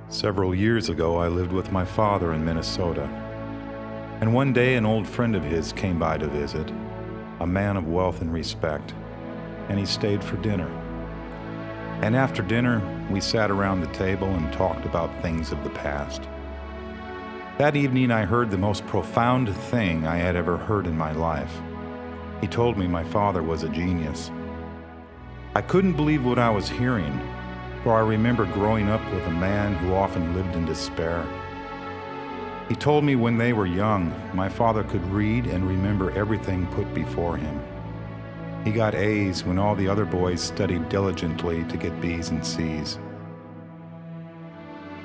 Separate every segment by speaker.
Speaker 1: Several years ago, I lived with my father in Minnesota, and one day an old friend of his came by to visit, a man of wealth and respect, and he stayed for dinner. And after dinner, we sat around the table and talked about things of the past. That evening, I heard the most profound thing I had ever heard in my life. He told me my father was a genius. I couldn't believe what I was hearing, for I remember growing up with a man who often lived in despair. He told me when they were young, my father could read and remember everything put before him. He got A's when all the other boys studied diligently to get B's and C's.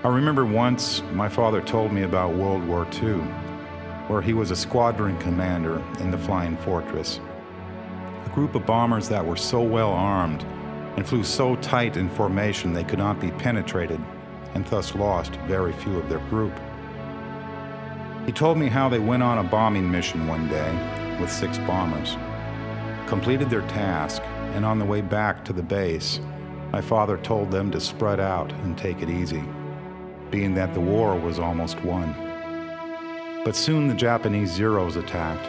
Speaker 1: I remember once my father told me about World War II, where he was a squadron commander in the Flying Fortress, a group of bombers that were so well armed and flew so tight in formation they could not be penetrated and thus lost very few of their group. He told me how they went on a bombing mission one day with 6 bombers, completed their task, and on the way back to the base, my father told them to spread out and take it easy, being that the war was almost won. But soon the Japanese Zeros attacked,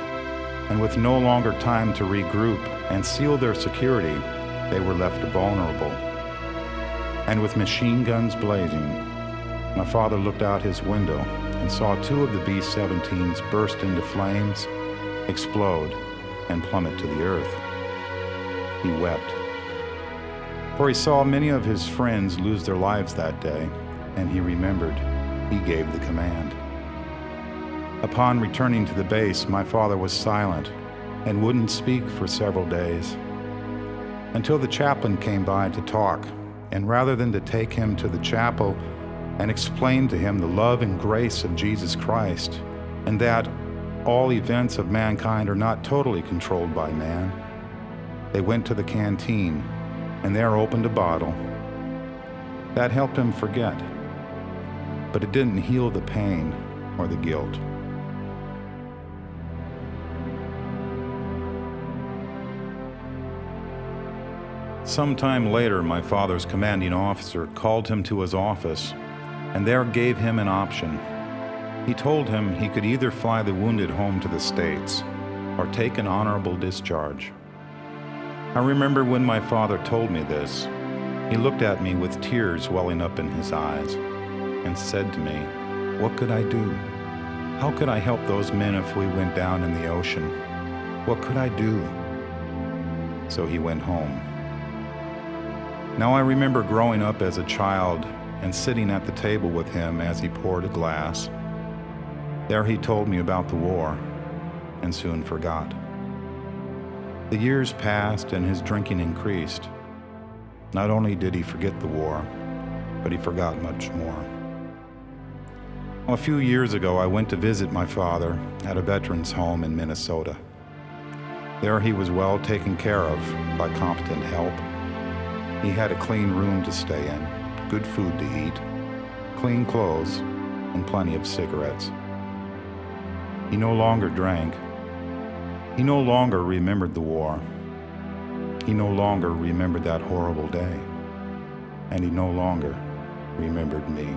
Speaker 1: and with no longer time to regroup and seal their security, they were left vulnerable. And with machine guns blazing, my father looked out his window and saw 2 of the B-17s burst into flames, explode, and plummet to the earth. He wept, for he saw many of his friends lose their lives that day, and he remembered he gave the command. Upon returning to the base, my father was silent and wouldn't speak for several days, until the chaplain came by to talk, and rather than to take him to the chapel and explain to him the love and grace of Jesus Christ, and that all events of mankind are not totally controlled by man, they went to the canteen and there opened a bottle. That helped him forget, but it didn't heal the pain or the guilt. Sometime later, my father's commanding officer called him to his office and there gave him an option. He told him he could either fly the wounded home to the States or take an honorable discharge. I remember when my father told me this, he looked at me with tears welling up in his eyes and said to me, "What could I do? How could I help those men if we went down in the ocean? What could I do?" So he went home. Now I remember growing up as a child and sitting at the table with him as he poured a glass. There he told me about the war and soon forgot. The years passed and his drinking increased. Not only did he forget the war, but he forgot much more. A few years ago, I went to visit my father at a veteran's home in Minnesota. There he was well taken care of by competent help. He had a clean room to stay in, good food to eat, clean clothes, and plenty of cigarettes. He no longer drank. He no longer remembered the war. He no longer remembered that horrible day. And he no longer remembered me.